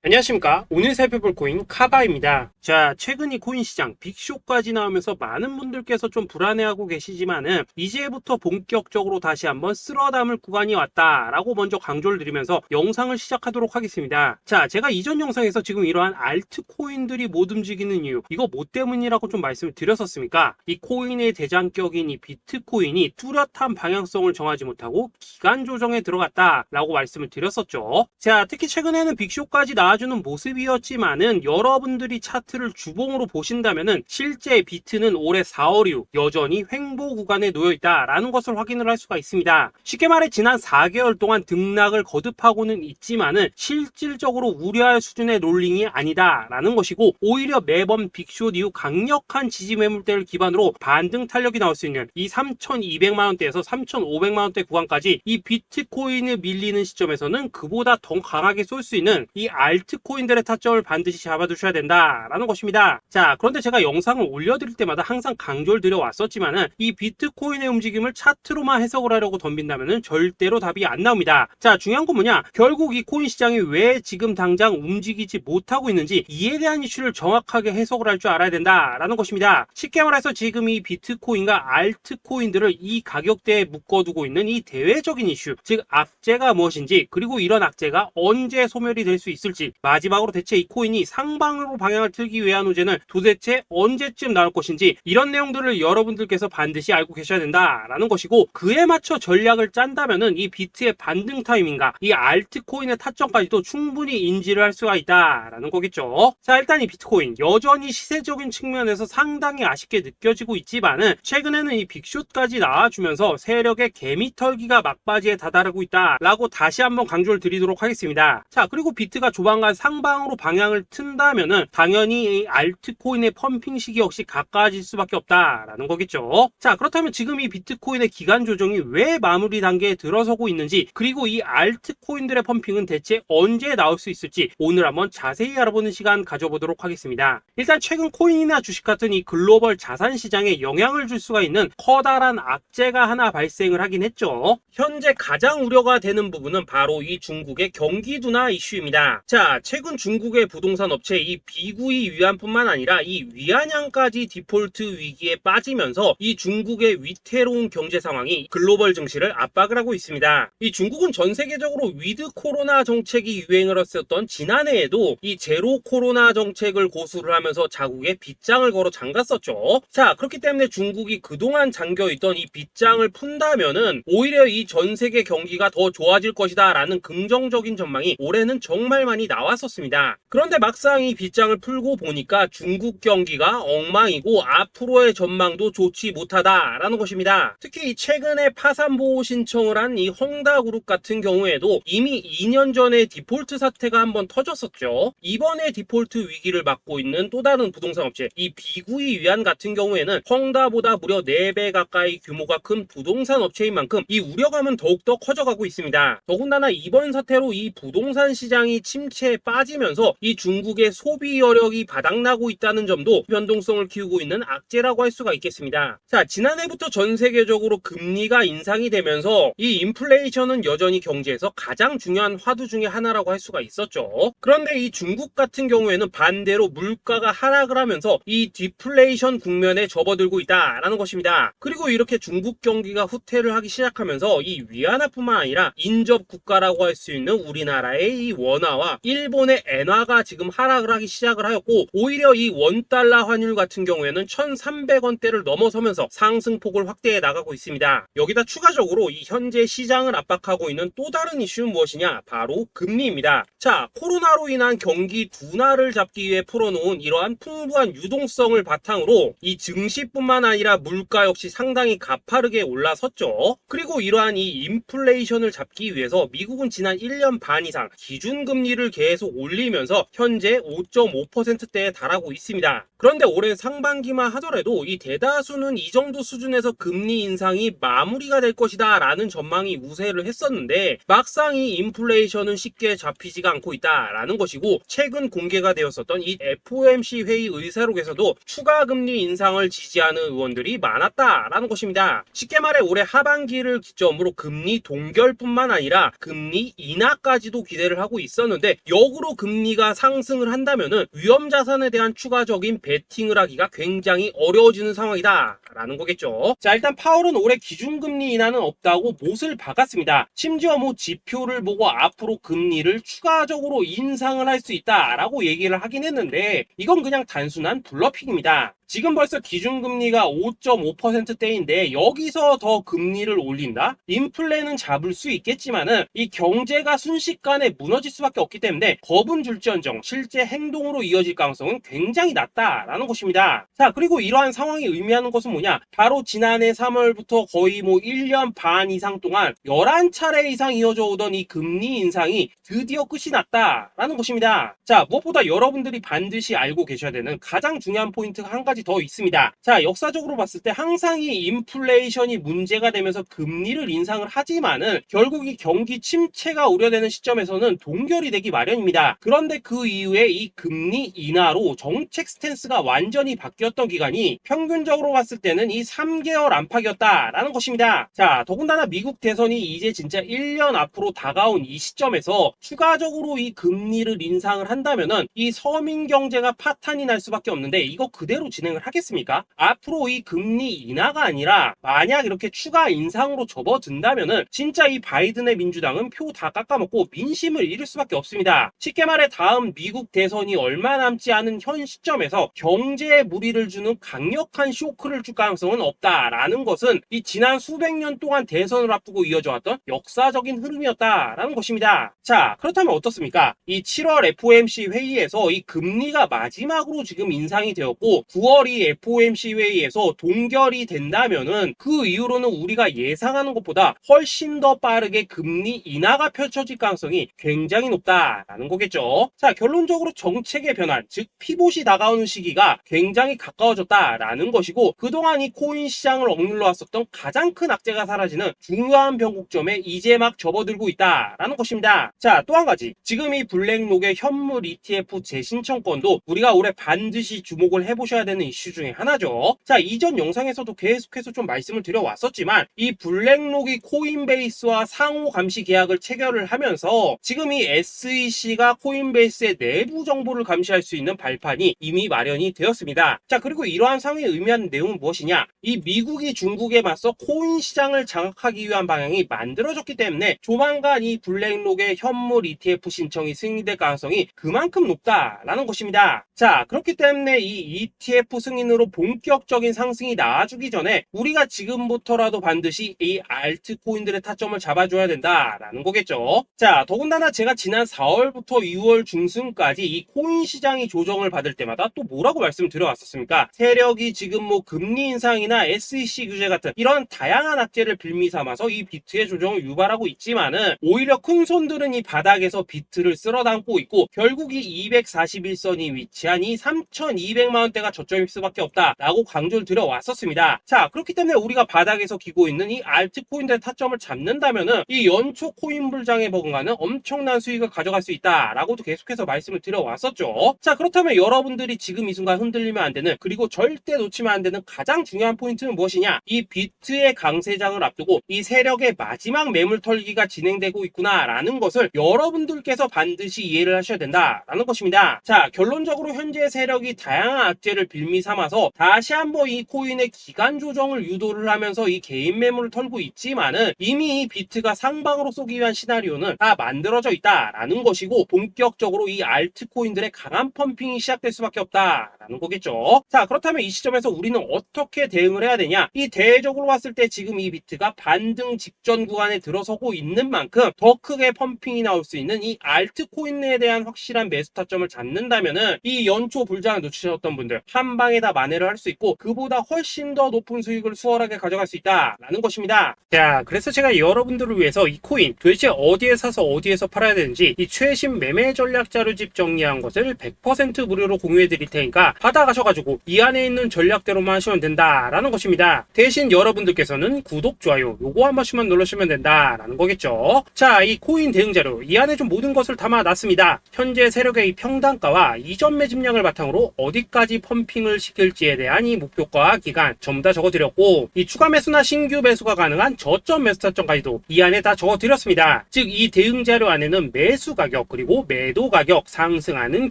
안녕하십니까. 오늘 살펴볼 코인 카바입니다. 자, 최근 이 코인 시장 빅쇼까지 나오면서 많은 분들께서 좀 불안해하고 계시지만은 이제부터 본격적으로 다시 한번 쓸어 담을 구간이 왔다라고 먼저 강조를 드리면서 영상을 시작하도록 하겠습니다. 자, 제가 이전 영상에서 지금 이러한 알트코인들이 못 움직이는 이유, 이거 뭐 때문이라고 좀 말씀을 드렸었습니까? 이 코인의 대장격인 이 비트코인이 뚜렷한 방향성을 정하지 못하고 기간 조정에 들어갔다라고 말씀을 드렸었죠. 자, 특히 최근에는 빅쇼까지 나와주는 모습이었지만은 여러분들이 차트를 주봉으로 보신다면은 실제 비트는 올해 4월 이후 여전히 횡보 구간에 놓여 있다라는 것을 확인을 할 수가 있습니다. 쉽게 말해 지난 4개월 동안 등락을 거듭하고는 있지만은 실질적으로 우려할 수준의 롤링이 아니다라는 것이고, 오히려 매번 빅쇼 이후 강력한 지지 매물대를 기반으로 반등 탄력이 나올 수 있는 이 3,200만 원대에서 3,500만 원대 구간까지 이 비트코인을 밀리는 시점에서는 그보다 더 강하게 쏠 수 있는 이 알트코인들의 타점을 반드시 잡아두셔야 된다라는 것입니다. 자, 그런데 제가 영상을 올려드릴 때마다 항상 강조를 드려왔었지만은 이 비트코인의 움직임을 차트로만 해석을 하려고 덤빈다면은 절대로 답이 안 나옵니다. 자, 중요한 건 뭐냐? 결국 이 코인 시장이 왜 지금 당장 움직이지 못하고 있는지 이에 대한 이슈를 정확하게 해석을 할 줄 알아야 된다라는 것입니다. 쉽게 말해서 지금 이 비트코인과 알트코인들을 이 가격대에 묶어두고 있는 이 대외적인 이슈, 즉 악재가 무엇인지, 그리고 이런 악재가 언제 소멸이 될 수 있을지, 마지막으로 대체 이 코인이 상방으로 방향을 틀기 위한 호재는 도대체 언제쯤 나올 것인지, 이런 내용들을 여러분들께서 반드시 알고 계셔야 된다라는 것이고, 그에 맞춰 전략을 짠다면은 이 비트의 반등 타이밍과 이 알트코인의 타점까지도 충분히 인지를 할 수가 있다라는 거겠죠. 자, 일단 이 비트코인 여전히 시세적인 측면에서 상당히 아쉽게 느껴지고 있지만은 최근에는 이 빅숏까지 나와주면서 세력의 개미털기가 막바지에 다다르고 있다라고 다시 한번 강조를 드리도록 하겠습니다. 자, 그리고 비트가 조만간 상방으로 방향을 튼다면은 당연히 이 알트코인의 펌핑 시기 역시 가까워질 수밖에 없다라는 거겠죠. 자, 그렇다면 지금 이 비트코인의 기간 조정이 왜 마무리 단계에 들어서고 있는지, 그리고 이 알트코인들의 펌핑은 대체 언제 나올 수 있을지 오늘 한번 자세히 알아보는 시간 가져보도록 하겠습니다. 일단 최근 코인이나 주식 같은 이 글로벌 자산 시장에 영향을 줄 수가 있는 커다란 악재가 하나 발생을 하긴 했죠. 현재 가장 우려가 되는 부분은 바로 이 중국의 경기 둔화 이슈입니다. 자, 최근 중국의 부동산 업체 이 비구이 위안뿐만 아니라 이 위안양까지 디폴트 위기에 빠지면서 이 중국의 위태로운 경제 상황이 글로벌 증시를 압박을 하고 있습니다. 이 중국은 전 세계적으로 위드 코로나 정책이 유행을 했었던 지난해에도 이 제로 코로나 정책을 고수를 하면서 자국에 빗장을 걸어 잠갔었죠. 자, 그렇기 때문에 중국이 그동안 잠겨있던 이 빗장을 푼다면은 오히려 이 전 세계 경기가 더 좋아질 것이다 라는 긍정적인 전망이 올해는 정말 많이 나왔었습니다. 그런데 막상 이 빗장을 풀고 보니까 중국 경기가 엉망이고 앞으로의 전망도 좋지 못하다라는 것입니다. 특히 최근에 파산보호 신청을 한 이 헝다그룹 같은 경우에도 이미 2년 전에 디폴트 사태가 한번 터졌었죠. 이번에 디폴트 위기를 맞고 있는 또 다른 부동산 업체 이 비구이 위안 같은 경우에는 헝다보다 무려 4배 가까이 규모가 큰 부동산 업체인 만큼 이 우려감은 더욱더 커져가고 있습니다. 더군다나 이번 사태로 이 부동산 시장이 침체에 빠지면서 이 중국의 소비 여력이 바닥나고 있다는 점도 변동성을 키우고 있는 악재라고 할 수가 있겠습니다. 자, 지난해부터 전 세계적으로 금리가 인상이 되면서 이 인플레이션은 여전히 경제에서 가장 중요한 화두 중에 하나라고 할 수가 있었죠. 그런데 이 중국 같은 경우에는 반대로 물가가 하락을 하면서 이 디플레이션 국면에 접어들고 있다라는 것입니다. 그리고 이렇게 중국 경기가 후퇴를 하기 시작하면서 이 위안화뿐만 아니라 인접 국가라고 할 수 있는 우리나라의 이 원화와 일본의 엔화가 지금 하락을 하기 시작을 하였고, 오히려 이 원달러 환율 같은 경우에는 1,300원대를 넘어서면서 상승폭을 확대해 나가고 있습니다. 여기다 추가적으로 이 현재 시장을 압박하고 있는 또 다른 이슈는 무엇이냐? 바로 금리입니다. 자, 코로나로 인한 경기 둔화를 잡기 위해 풀어놓은 이러한 풍부한 유동성을 바탕으로 이 증시뿐만 아니라 물가 역시 상당히 가파르게 올라섰죠. 그리고 이러한 이 인플레이션을 잡기 위해서 미국은 지난 1년 반 이상 기준금리를 계속 올리면서 현재 5.5%대에 달하고 있습니다. 그런데 올해 상반기만 하더라도 이 대다수는 이 정도 수준에서 금리 인상이 마무리가 될 것이다 라는 전망이 우세를 했었는데, 막상 이 인플레이션은 쉽게 잡히지가 않고 있다라는 것이고, 최근 공개가 되었었던 이 FOMC 회의 의사록에서도 추가 금리 인상을 지지하는 의원들이 많았다라는 것입니다. 쉽게 말해 올해 하반기를 기점으로 금리 동결뿐만 아니라 금리 인하까지도 기대를 하고 있었는데, 역으로 금리가 상승을 한다면은 위험 자산에 대한 추가적인 베팅을 하기가 굉장히 어려워지는 상황이다 라는 거겠죠. 자, 일단 파월은 올해 기준금리 인하는 없다고 못을 박았습니다. 심지어 뭐 지표를 보고 앞으로 금리를 추가적으로 인상을 할 수 있다라고 얘기를 하긴 했는데 이건 그냥 단순한 블러핑입니다. 지금 벌써 기준금리가 5.5%대인데 여기서 더 금리를 올린다? 인플레는 잡을 수 있겠지만은 이 경제가 순식간에 무너질 수밖에 없기 때문에 겁은 줄지언정 실제 행동으로 이어질 가능성은 굉장히 낮다라는 것입니다. 자, 그리고 이러한 상황이 의미하는 것은 뭐냐? 바로 지난해 3월부터 거의 뭐 1년 반 이상 동안 11차례 이상 이어져 오던 이 금리 인상이 드디어 끝이 났다라는 것입니다. 자, 무엇보다 여러분들이 반드시 알고 계셔야 되는 가장 중요한 포인트가 한 가지 더 있습니다. 자, 역사적으로 봤을 때 항상 이 인플레이션이 문제가 되면서 금리를 인상을 하지만은 결국 이 경기 침체가 우려되는 시점에서는 동결이 되기 마련입니다. 그런데 그 이후에 이 금리 인하로 정책 스탠스가 완전히 바뀌었던 기간이 평균적으로 봤을 때는 이 3개월 안팎이었다라는 것입니다. 자, 더군다나 미국 대선이 이제 진짜 1년 앞으로 다가온 이 시점에서 추가적으로 이 금리를 인상을 한다면은 이 서민 경제가 파탄이 날 수밖에 없는데 이거 그대로 진행을 하겠습니까? 앞으로 이 금리 인하가 아니라 만약 이렇게 추가 인상으로 접어든다면은 진짜 이 바이든의 민주당은 표 다 깎아먹고 민심을 잃을 수밖에 없습니다. 쉽게 말해 다음 미국 대선이 얼마 남지 않은 현 시점에서 경제에 무리를 주는 강력한 쇼크를 줄 가능성은 없다라는 것은 이 지난 수백 년 동안 대선을 앞두고 이어져 왔던 역사적인 흐름이었다라는 것입니다. 자, 그렇다면 어떻습니까? 이 7월 FOMC 회의에서 이 금리가 마지막으로 지금 인상이 되었고 9월 이 FOMC 회의에서 동결이 된다면은 그 이후로는 우리가 예상하는 것보다 훨씬 더 빠르게 금리 인하가 펼쳐질 가능성이 굉장히 높다라는 거겠죠. 자, 결론적으로 정책의 변환, 즉 피봇이 다가오는 시기가 굉장히 가까워졌다라는 것이고 그동안 이 코인 시장을 억눌러 왔었던 가장 큰 악재가 사라지는 중요한 변곡점에 이제 막 접어들고 있다라는 것입니다. 자, 또 한 가지, 지금 이 블랙록의 현물 ETF 재신청권도 우리가 올해 반드시 주목을 해보셔야 되는 이슈 중에 하나죠. 자, 이전 영상에서도 계속해서 좀 말씀을 드려왔었지만 이 블랙록이 코인베이스와 상호 감시 계약을 체결을 하면서 지금 이 SEC가 코인베이스의 내부 정보를 감시할 수 있는 발판이 이미 마련이 되었습니다. 자, 그리고 이러한 상황이 의미하는 내용은 무엇이냐? 이 미국이 중국에 맞서 코인 시장을 장악하기 위한 방향이 만들어졌기 때문에 조만간 이 블랙록의 현물 ETF 신청이 승인될 가능성이 그만큼 높다라는 것입니다. 자, 그렇기 때문에 이 ETF 승인으로 본격적인 상승이 나와주기 전에 우리가 지금부터라도 반드시 이 알트코인들의 타점을 잡아줘야 된다라는 거겠죠. 자, 더군다나 제가 지난 4월부터 6월 중순까지 이 코인 시장이 조정을 받을 때마다 또 뭐라고 말씀을 드려왔었습니까? 세력이 지금 뭐 금리 인상이나 SEC 규제 같은 이런 다양한 악재를 빌미 삼아서 이 비트의 조정을 유발하고 있지만은 오히려 큰 손들은 이 바닥에서 비트를 쓸어 담고 있고 결국 이 241선이 위치한 이 3,200만 원대가 저점일 수밖에 없다라고 강조를 드려왔었습니다. 자, 그렇기 때문에 우리가 바닥에서 기고 있는 이 알트코인들의 타점을 잡는다면은 이 연초 코인 불장에 버금가는 엄청난 수익을 가져갈 수 있다라고도 계속해서 말씀을 드려왔었죠. 자, 그렇다면 여러분들이 지금 이 순간 흔들리면 안 되는, 그리고 절대 놓치면 안 되는 가장 중요한 포인트는 무엇이냐? 이 비트의 강세장을 앞두고 이 세력의 마지막 매물 털기가 진행되고 있구나라는 것을 여러분들께서 반드시 이해를 하셔야 된다라는 것입니다. 자, 결론적으로 현재 세력이 다양한 악재를 빌미 삼아서 다시 한번 이 코인의 기간 조정을 유도를 하면서 이 개인 매물을 털고 있지만은 이미 이 비트가 상방으로 쏘기 위한 시나리오는 다 만들어져 있다라는 것이고 본격적으로 이 알트코인들의 강한 펌핑이 시작될 수밖에 없다라는 거겠죠. 자, 그렇다면 이 시점에서 우리는 어떻게 대응을 해야 되냐? 이 대외적으로 봤을 때 지금 이 비트가 반등 직전 구간에 들어서고 있는 만큼 더 크게 펌핑이 나올 수 있는 이 알트코인에 대한 확실한 매수 타점을 잡는다면은 이 연초 불장을 놓치셨던 분들 한 방에 다 만회를 할 수 있고 그보다 훨씬 더 높은 수익을 수월하게 가져갈 수 있다라는 것입니다. 자, 그래서 제가 여러분들을 위해서 이 코인 도대체 어디에 사서 어디에서 팔아야 되는지 이 최신 매매 전략 자료집 정리한 것을 100% 무료로 공유해 드릴 테니까 받아가셔가지고 이 안에 있는 전략대로만 하시면 된다라는 것입니다. 대신 여러분들께서는 구독, 좋아요 요거 한 번씩만 눌러주시면 된다라는 거겠죠. 자, 이 코인 대응 자료 이 안에 좀 모든 것을 담아놨습니다. 현재 세력의 이 평단가와 이전 매집량을 바탕으로 어디까지 펌핑을 시킬지에 대한 이 목표가 기간 전부 다 적어드렸고 이 추가 매수나 신규 매수가 가능한 저점 매수 타점까지도 이 안에 다 적어드렸습니다. 즉 이 대응 자료 안에는 매수 가격 가격 그리고 매도 가격 상승하는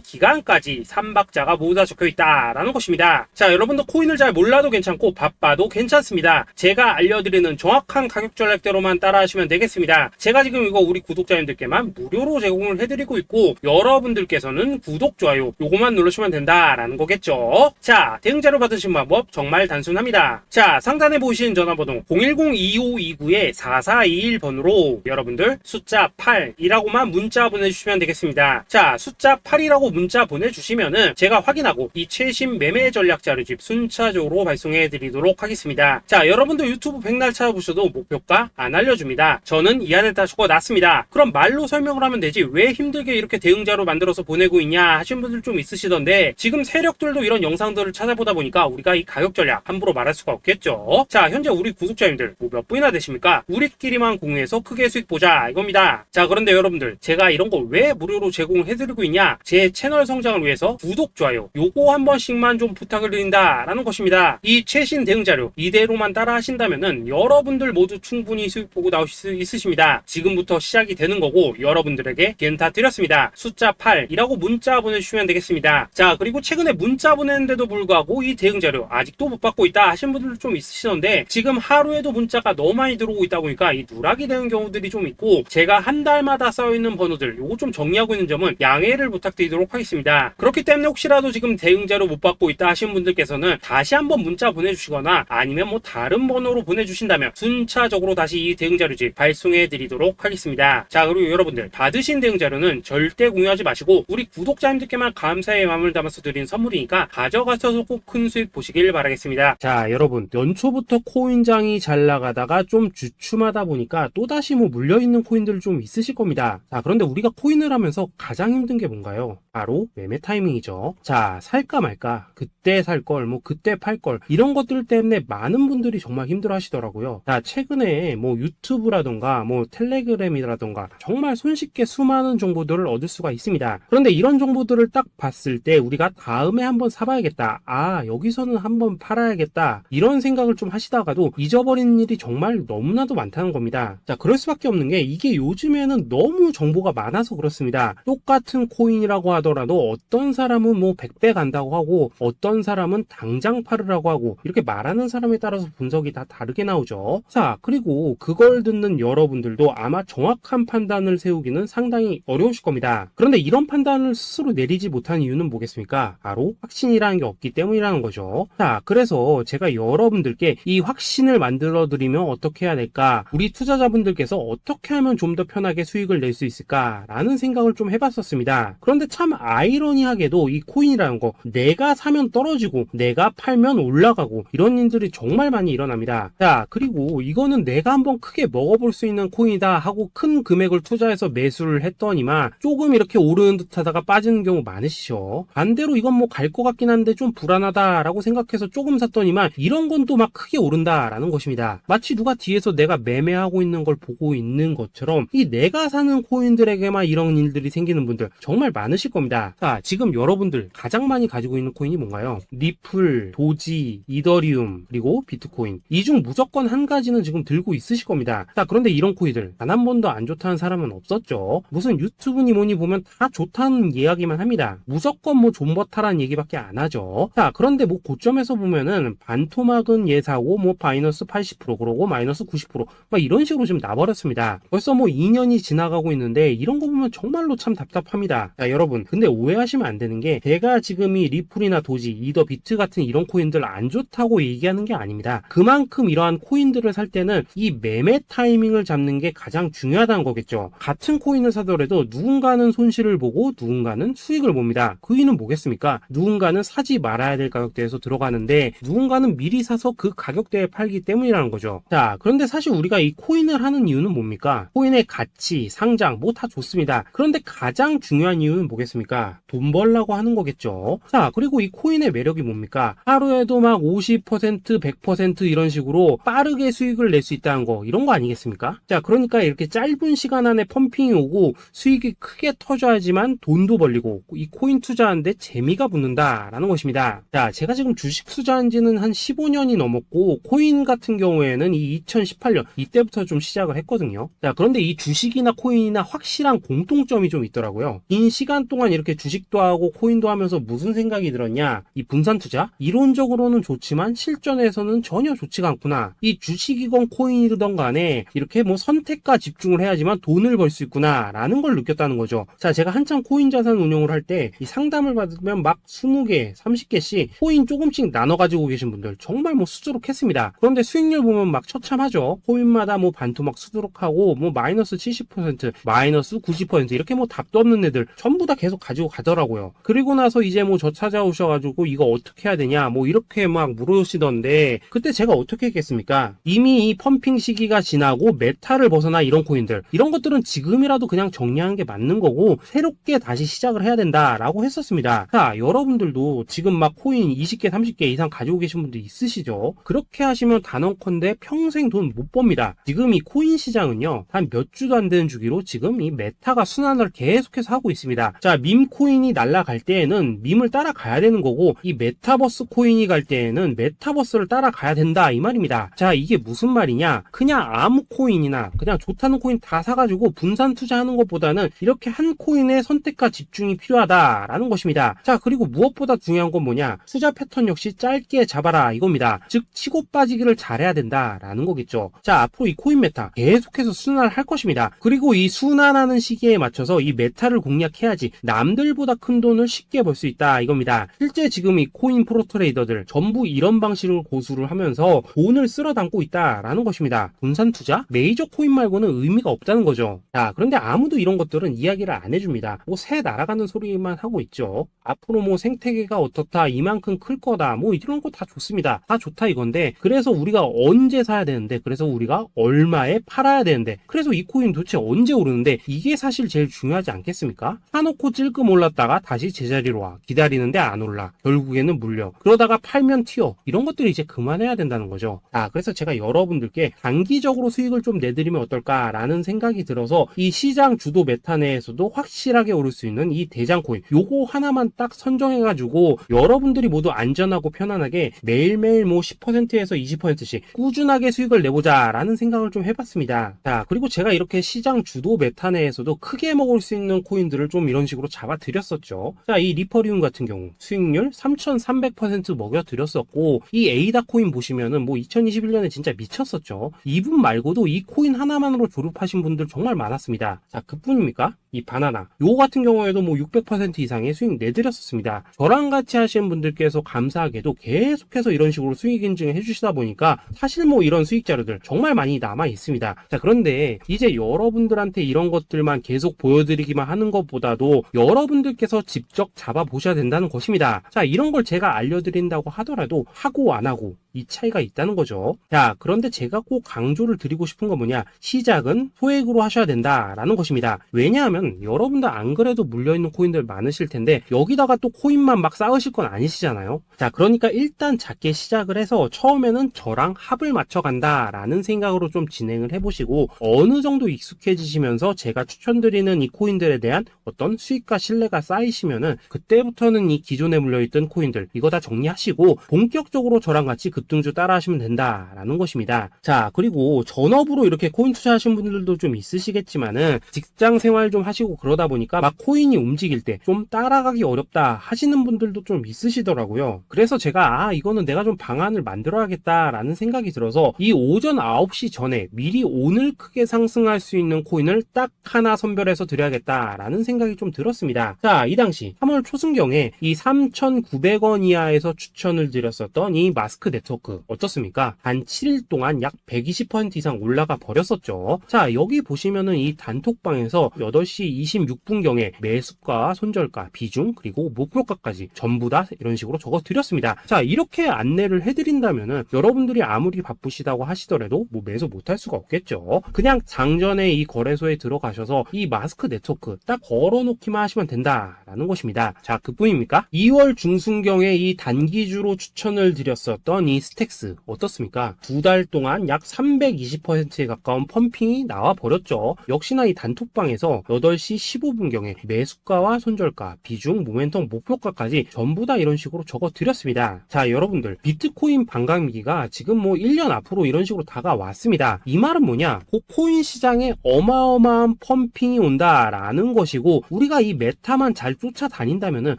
기간까지 3박자가 모두 다 적혀 있다라는 것입니다. 자, 여러분도 코인을 잘 몰라도 괜찮고 바빠도 괜찮습니다. 제가 알려드리는 정확한 가격 전략대로만 따라하시면 되겠습니다. 제가 지금 이거 우리 구독자님들께만 무료로 제공을 해드리고 있고 여러분들께서는 구독, 좋아요 요거만 누르시면 된다라는 거겠죠. 자, 대응자료 받으신 방법 정말 단순합니다. 자, 상단에 보이신 전화번호 010-2529-4421번으로 여러분들 숫자 8이라고만 문자 보내주시면 되겠습니다. 자, 숫자 8이라고 문자 보내주시면은 제가 확인하고 이 최신 매매 전략 자료집 순차적으로 발송해 드리도록 하겠습니다. 자, 여러분도 유튜브 백날 찾아보셔도 목표가 안 알려줍니다. 저는 이 안에 다 적어놨습니다. 그럼 말로 설명을 하면 되지 왜 힘들게 이렇게 대응자로 만들어서 보내고 있냐 하신 분들 좀 있으시던데 지금 세력들도 이런 영상들을 찾아보다 보니까 우리가 이 가격 전략 함부로 말할 수가 없겠죠. 자, 현재 우리 구독자님들 뭐 몇 분이나 되십니까? 우리끼리만 공유해서 크게 수익 보자 이겁니다. 자, 그런데 여러분들 제가 이런 거 왜 무료로 제공을 해드리고 있냐? 제 채널 성장을 위해서 구독, 좋아요 요거 한 번씩만 좀 부탁을 드린다라는 것입니다. 이 최신 대응 자료 이대로만 따라 하신다면은 여러분들 모두 충분히 수익 보고 나오실 수 있으십니다. 지금부터 시작이 되는 거고 여러분들에게 기회는 다 드렸습니다. 숫자 8이라고 문자 보내주시면 되겠습니다. 자, 그리고 최근에 문자 보냈는데도 불구하고 이 대응 자료 아직도 못 받고 있다 하신 분들 좀 있으시던데 지금 하루에도 문자가 너무 많이 들어오고 있다 보니까 이 누락이 되는 경우들이 좀 있고 제가 한 달마다 쌓여있는 번호들 요거 좀 정리하고 있는 점은 양해를 부탁드리도록 하겠습니다. 그렇기 때문에 혹시라도 지금 대응 자료 못 받고 있다 하신 분들께서는 다시 한번 문자 보내주시거나 아니면 뭐 다른 번호로 보내주신다면 순차적으로 다시 이 대응 자료집 발송해 드리도록 하겠습니다. 자, 그리고 여러분들 받으신 대응 자료는 절대 공유하지 마시고 우리 구독자님들께만 감사의 마음을 담아서 드린 선물이니까 가져가셔서 꼭 큰 수익 보시길 바라겠습니다. 자, 여러분 연초부터 코인장이 잘 나가다가 좀 주춤하다 보니까 또다시 뭐 물려있는 코인들 좀 있으실 겁니다. 자, 그런데 우리가 코인을 하면서 가장 힘든 게 뭔가요? 바로 매매 타이밍이죠. 자, 살까 말까, 그때 살 걸, 뭐 그때 팔 걸, 이런 것들 때문에 많은 분들이 정말 힘들어 하시더라고요. 자, 최근에 뭐 유튜브라던가 뭐 텔레그램이라던가 정말 손쉽게 수많은 정보들을 얻을 수가 있습니다. 그런데 이런 정보들을 딱 봤을 때 우리가 다음에 한번 사봐야겠다, 아 여기서는 한번 팔아야겠다, 이런 생각을 좀 하시다가도 잊어버리는 일이 정말 너무나도 많다는 겁니다. 자, 그럴 수밖에 없는 게 이게 요즘에는 너무 정보가 많아서 그렇습니다. 똑같은 코인이라고 하더라도 어떤 사람은 뭐 100배 간다고 하고 어떤 사람은 당장 팔으라고 하고 이렇게 말하는 사람에 따라서 분석이 다 다르게 나오죠. 자, 그리고 그걸 듣는 여러분들도 아마 정확한 판단을 세우기는 상당히 어려우실 겁니다. 그런데 이런 판단을 스스로 내리지 못한 이유는 뭐겠습니까? 바로 확신이라는 게 없기 때문이라는 거죠. 자, 그래서 제가 여러분들께 이 확신을 만들어 드리면 어떻게 해야 될까? 우리 투자자분들께서 어떻게 하면 좀 더 편하게 수익을 낼 수 있을까? 라는 생각을 좀 해봤었습니다. 그런데 참 아이러니하게도 이 코인이라는 거 내가 사면 떨어지고 내가 팔면 올라가고 이런 일들이 정말 많이 일어납니다. 자, 그리고 이거는 내가 한번 크게 먹어볼 수 있는 코인이다 하고 큰 금액을 투자해서 매수를 했더니만 조금 이렇게 오르는 듯 하다가 빠지는 경우 많으시죠. 반대로 이건 뭐 갈 것 같긴 한데 좀 불안하다 라고 생각해서 조금 샀더니만 이런 건 또 막 크게 오른다 라는 것입니다. 마치 누가 뒤에서 내가 매매하고 있는 걸 보고 있는 것처럼 이 내가 사는 코인들에게만 이런 일들이 생기는 분들 정말 많으실 겁니다. 자, 지금 여러분들 가장 많이 가지고 있는 코인이 뭔가요? 리플, 도지, 이더리움, 그리고 비트코인. 이 중 무조건 한 가지는 지금 들고 있으실 겁니다. 자, 그런데 이런 코인들 단 한 번도 안 좋다는 사람은 없었죠. 무슨 유튜브니 뭐니 보면 다 좋다는 이야기만 합니다. 무조건 뭐 존버타라는 얘기밖에 안 하죠. 자, 그런데 뭐 고점에서 보면은 반토막은 예사고 뭐 마이너스 80% 그러고 마이너스 90% 막 이런 식으로 지금 나버렸습니다. 벌써 뭐 2년이 지나가고 있는데 이런 거 보면 정말로 참 답답합니다. 자, 여러분 근데 오해하시면 안 되는 게 제가 지금 이 리플이나 도지, 이더, 비트 같은 이런 코인들 안 좋다고 얘기하는 게 아닙니다. 그만큼 이러한 코인들을 살 때는 이 매매 타이밍을 잡는 게 가장 중요하다는 거겠죠. 같은 코인을 사더라도 누군가는 손실을 보고 누군가는 수익을 봅니다. 그 이유는 뭐겠습니까? 누군가는 사지 말아야 될 가격대에서 들어가는데 누군가는 미리 사서 그 가격대에 팔기 때문이라는 거죠. 자, 그런데 사실 우리가 이 코인을 하는 이유는 뭡니까? 코인의 가치, 상장 뭐 다 좋습니다. 그런데 가장 중요한 이유는 뭐겠습니까? 아니겠습니까? 돈 벌라고 하는 거겠죠. 자, 그리고 이 코인의 매력이 뭡니까? 하루에도 막 50%, 100% 이런 식으로 빠르게 수익을 낼 수 있다는 거, 이런 거 아니겠습니까? 자, 그러니까 이렇게 짧은 시간 안에 펌핑이 오고 수익이 크게 터져야지만 돈도 벌리고 이 코인 투자하는데 재미가 붙는다라는 것입니다. 자, 제가 지금 주식 투자한 지는 한 15년이 넘었고 코인 같은 경우에는 이 2018년 이때부터 좀 시작을 했거든요. 자, 그런데 이 주식이나 코인이나 확실한 공통점이 좀 있더라고요. 긴 시간 동안 이렇게 주식도 하고 코인도 하면서 무슨 생각이 들었냐? 이 분산 투자? 이론적으로는 좋지만 실전에서는 전혀 좋지가 않구나. 이 주식이건 코인이든 간에 이렇게 뭐 선택과 집중을 해야지만 돈을 벌 수 있구나 라는 걸 느꼈다는 거죠. 자, 제가 한참 코인 자산 운용을 할 때 이 상담을 받으면 막 20개, 30개씩 코인 조금씩 나눠 가지고 계신 분들 정말 뭐 수두룩했습니다. 그런데 수익률 보면 막 처참하죠. 코인마다 뭐 반토막 수두룩하고 뭐 마이너스 70%, 마이너스 90% 이렇게 뭐 답도 없는 애들 전부 다 계속 가지고 가더라고요. 그리고 나서 이제 뭐 저 찾아오셔가지고 이거 어떻게 해야 되냐 뭐 이렇게 막 물으시던데 그때 제가 어떻게 했겠습니까? 이미 이 펌핑 시기가 지나고 메타를 벗어나 이런 코인들 이런 것들은 지금이라도 그냥 정리하는 게 맞는 거고 새롭게 다시 시작을 해야 된다라고 했었습니다. 자, 여러분들도 지금 막 코인 20개, 30개 이상 가지고 계신 분들 있으시죠? 그렇게 하시면 단언컨대 평생 돈 못 법니다. 지금 이 코인 시장은요 한 몇 주도 안 되는 주기로 지금 이 메타가 순환을 계속해서 하고 있습니다. 자, 밈 코인이 날아갈 때에는 밈을 따라가야 되는 거고 이 메타버스 코인이 갈 때에는 메타버스를 따라가야 된다 이 말입니다. 자, 이게 무슨 말이냐? 그냥 아무 코인이나 그냥 좋다는 코인 다 사가지고 분산 투자하는 것보다는 이렇게 한 코인에 선택과 집중이 필요하다라는 것입니다. 자, 그리고 무엇보다 중요한 건 뭐냐? 투자 패턴 역시 짧게 잡아라 이겁니다. 즉 치고 빠지기를 잘해야 된다라는 거겠죠. 자, 앞으로 이 코인 메타 계속해서 순환을 할 것입니다. 그리고 이 순환하는 시기에 맞춰서 이 메타를 공략해야지 남들보다 큰 돈을 쉽게 벌 수 있다 이겁니다. 실제 지금 이 코인 프로 트레이더들 전부 이런 방식을 고수를 하면서 돈을 쓸어 담고 있다라는 것입니다. 분산 투자? 메이저 코인 말고는 의미가 없다는 거죠. 자, 그런데 아무도 이런 것들은 이야기를 안 해줍니다. 뭐 새 날아가는 소리만 하고 있죠. 앞으로 뭐 생태계가 어떻다, 이만큼 클 거다, 뭐 이런 거 다 좋습니다. 다 좋다 이건데 그래서 우리가 언제 사야 되는데 그래서 우리가 얼마에 팔아야 되는데 그래서 이 코인 도대체 언제 오르는데 이게 사실 제일 중요하지 않겠습니까? 사놓고 찔끔 올랐다가 다시 제자리로 와. 기다리는데 안 올라. 결국에는 물려. 그러다가 팔면 튀어. 이런 것들이 이제 그만해야 된다는 거죠. 아, 그래서 제가 여러분들께 단기적으로 수익을 좀 내드리면 어떨까라는 생각이 들어서 이 시장 주도 메타 내에서도 확실하게 오를 수 있는 이 대장 코인 요거 하나만 딱 선정해가지고 여러분들이 모두 안전하고 편안하게 매일매일 뭐 10%에서 20%씩 꾸준하게 수익을 내보자라는 생각을 좀 해봤습니다. 자, 그리고 제가 이렇게 시장 주도 메타 내에서도 크게 먹을 수 있는 코인들을 좀 이런 식으로 잡아드렸었죠. 자, 이 리퍼리움 같은 경우 수익률 3,300% 먹여드렸었고 이 에이다 코인 보시면은 뭐 2021년에 진짜 미쳤었죠. 이분 말고도 이 코인 하나만으로 졸업하신 분들 정말 많았습니다. 자, 그뿐입니까? 이 바나나 요거 같은 경우에도 뭐 600% 이상의 수익 내드렸었습니다. 저랑 같이 하시는 분들께서 감사하게도 계속해서 이런 식으로 수익 인증을 해주시다 보니까 사실 뭐 이런 수익 자료들 정말 많이 남아 있습니다. 자, 그런데 이제 여러분들한테 이런 것들만 계속 보여드리기만 하는 것보다도 여러분들께서 직접 잡아보셔야 된다는 것입니다. 자, 이런 걸 제가 알려드린다고 하더라도 하고 안 하고 이 차이가 있다는 거죠. 자, 그런데 제가 꼭 강조를 드리고 싶은 건 뭐냐? 시작은 소액으로 하셔야 된다라는 것입니다. 왜냐하면 여러분들 안 그래도 물려있는 코인들 많으실 텐데 여기다가 또 코인만 막 쌓으실 건 아니시잖아요. 자, 그러니까 일단 작게 시작을 해서 처음에는 저랑 합을 맞춰간다라는 생각으로 좀 진행을 해보시고 어느 정도 익숙해지시면서 제가 추천드리는 이 코인들에 대한 어떤 수익과 신뢰가 쌓이시면은 그때부터는 이 기존에 물려있던 코인들 이거 다 정리하시고 본격적으로 저랑 같이 급등주 따라 하시면 된다라는 것입니다. 자, 그리고 전업으로 이렇게 코인 투자하신 분들도 좀 있으시겠지만은 직장 생활 좀 하시고 그러다 보니까 막 코인이 움직일 때 좀 따라가기 어렵다 하시는 분들도 좀 있으시더라고요. 그래서 제가 이거는 내가 좀 방안을 만들어야겠다라는 생각이 들어서 이 오전 9시 전에 미리 오늘 크게 상승할 수 있는 코인을 딱 하나 선별해서 드려야겠다라는 생각이 좀 들었습니다. 자, 이 당시 3월 초순경에 이 3,900원 이하에서 추천을 드렸었던 이 마스크네트 네트워크 어떻습니까? 단 7일 동안 약 120% 이상 올라가 버렸었죠. 자, 여기 보시면은 이 단톡방에서 8시 26분경에 매수가, 손절가, 비중, 그리고 목표가까지 전부 다 이런 식으로 적어 드렸습니다. 자, 이렇게 안내를 해드린다면은 여러분들이 아무리 바쁘시다고 하시더라도 뭐 매수 못할 수가 없겠죠. 그냥 장전에 이 거래소에 들어가셔서 이 마스크 네트워크 딱 걸어놓기만 하시면 된다라는 것입니다. 자, 그뿐입니까? 2월 중순경에 이 단기주로 추천을 드렸었던 이 스택스 어떻습니까? 2달 동안 약 320%에 가까운 펌핑이 나와 버렸죠. 역시나 이 단톡방에서 8시 15분경에 매수가와 손절가, 비중, 모멘텀, 목표가까지 전부 다 이런 식으로 적어 드렸습니다. 자, 여러분들 비트코인 반감기가 지금 뭐 1년 앞으로 이런 식으로 다가왔습니다. 이 말은 뭐냐? 그 코인 시장에 어마어마한 펌핑이 온다라는 것이고, 우리가 이 메타만 잘 쫓아다닌다면은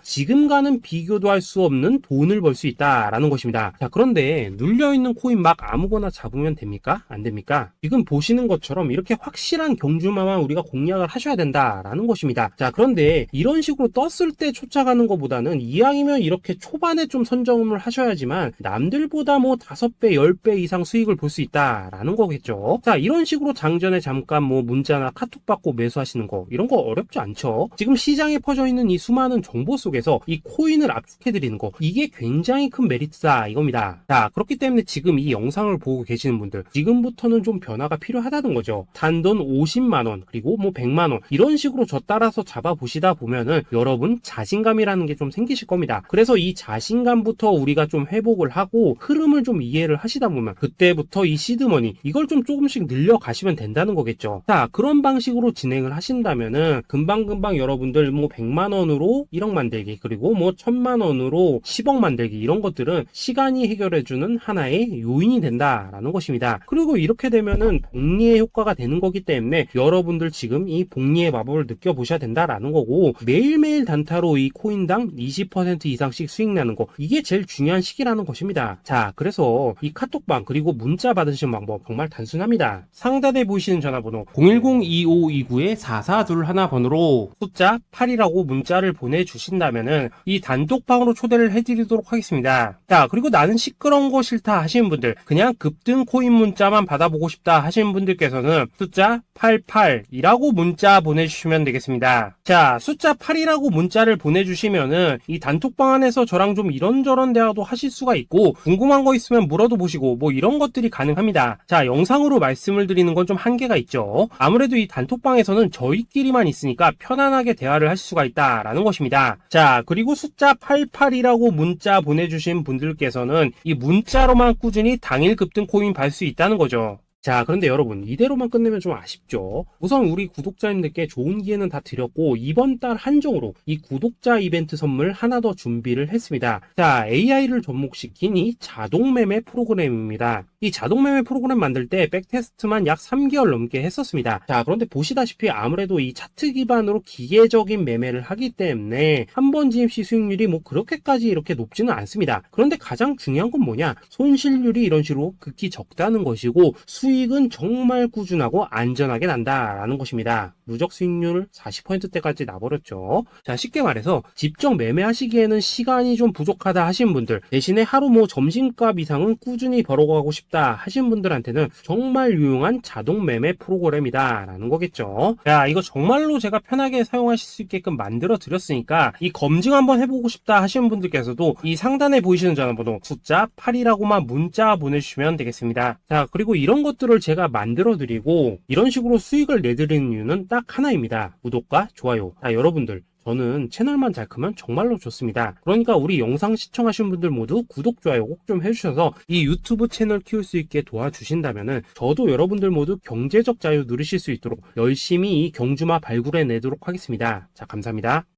지금과는 비교도 할 수 없는 돈을 벌 수 있다라는 것입니다. 자, 그런데 눌려있는 코인 막 아무거나 잡으면 됩니까? 안 됩니까? 지금 보시는 것처럼 이렇게 확실한 경주마만 우리가 공략을 하셔야 된다라는 것입니다. 자, 그런데 이런 식으로 떴을 때 쫓아가는 것보다는 이왕이면 이렇게 초반에 좀 선점을 하셔야지만 남들보다 뭐 5배, 10배 이상 수익을 볼 수 있다라는 거겠죠. 자, 이런 식으로 장전에 잠깐 뭐 문자나 카톡 받고 매수하시는 거, 이런 거 어렵지 않죠. 지금 시장에 퍼져 있는 이 수많은 정보 속에서 이 코인을 압축해드리는 거, 이게 굉장히 큰 메리트다 이겁니다. 자, 그렇기 때문에 지금 이 영상을 보고 계시는 분들, 지금부터는 좀 변화가 필요하다는 거죠. 단돈 50만원, 그리고 뭐 100만원, 이런 식으로 저 따라서 잡아보시다 보면은 여러분 자신감이라는 게 좀 생기실 겁니다. 그래서 이 자신감부터 우리가 좀 회복을 하고 흐름을 좀 이해를 하시다 보면 그때부터 이 시드머니, 이걸 좀 조금씩 늘려가시면 된다는 거겠죠. 자, 그런 방식으로 진행을 하신다면은 금방금방 여러분들 뭐 100만원으로 1억 만들기, 그리고 뭐 1000만원으로 10억 만들기, 이런 것들은 시간이 해결해주는 하나의 요인이 된다라는 것입니다. 그리고 이렇게 되면은 복리의 효과가 되는 거기 때문에 여러분들 지금 이 복리의 마법을 느껴보셔야 된다라는 거고, 매일매일 단타로 이 코인당 20% 이상씩 수익 나는 거, 이게 제일 중요한 시기라는 것입니다. 자, 그래서 이 카톡방 그리고 문자 받으시는 방법 정말 단순합니다. 상단에 보이시는 전화번호 010-2529-4421번으로 숫자 8이라고 문자를 보내주신다면은 이 단톡방으로 초대를 해드리도록 하겠습니다. 자, 그리고 나는 시끄러운 거 싫다 하시는 분들, 그냥 급등 코인 문자만 받아보고 싶다 하시는 분들께서는 숫자 88이라고 문자 보내주시면 되겠습니다. 자, 숫자 8이라고 문자를 보내주시면은 이 단톡방 안에서 저랑 좀 이런저런 대화도 하실 수가 있고, 궁금한 거 있으면 물어도 보시고 뭐 이런 것들이 가능합니다. 자, 영상으로 말씀을 드리는 건 좀 한계가 있죠. 아무래도 이 단톡방에서는 저희끼리만 있으니까 편안하게 대화를 하실 수가 있다라는 것입니다. 자, 그리고 숫자 88이라고 문자 보내주신 분들께서는 이 문자로만 꾸준히 당일 급등 코인 받을 수 있다는 거죠. 자, 그런데 여러분, 이대로만 끝내면 좀 아쉽죠. 우선 우리 구독자님들께 좋은 기회는 다 드렸고, 이번 달 한정으로 이 구독자 이벤트 선물 하나 더 준비를 했습니다. 자, AI를 접목시킨 이 자동 매매 프로그램입니다. 이 자동 매매 프로그램 만들 때 백테스트만 약 3개월 넘게 했었습니다. 자, 그런데 보시다시피 아무래도 이 차트 기반으로 기계적인 매매를 하기 때문에 한 번 진입 시 수익률이 뭐 그렇게까지 이렇게 높지는 않습니다. 그런데 가장 중요한 건 뭐냐? 손실률이 이런 식으로 극히 적다는 것이고, 수익은 정말 꾸준하고 안전하게 난다라는 것입니다. 누적 수익률 40%대까지 나버렸죠. 자, 쉽게 말해서 직접 매매하시기에는 시간이 좀 부족하다 하시는 분들, 대신에 하루 뭐 점심값 이상은 꾸준히 벌어가고 싶다 하시는 분들한테는 정말 유용한 자동 매매 프로그램이다 라는 거겠죠. 자, 이거 정말로 제가 편하게 사용하실 수 있게끔 만들어 드렸으니까 이 검증 한번 해보고 싶다 하시는 분들께서도 이 상단에 보이시는 전화번호 숫자 8이라고만 문자 보내주시면 되겠습니다. 자, 그리고 이런 것들을 제가 만들어 드리고 이런 식으로 수익을 내드리는 이유는 딱 하나입니다. 구독과 좋아요. 자, 여러분들, 저는 채널만 잘 크면 정말로 좋습니다. 그러니까 우리 영상 시청하시는 분들 모두 구독, 좋아요 꼭 좀 해주셔서 이 유튜브 채널 키울 수 있게 도와주신다면은 저도 여러분들 모두 경제적 자유 누리실 수 있도록 열심히 이 경주마 발굴해내도록 하겠습니다. 자, 감사합니다.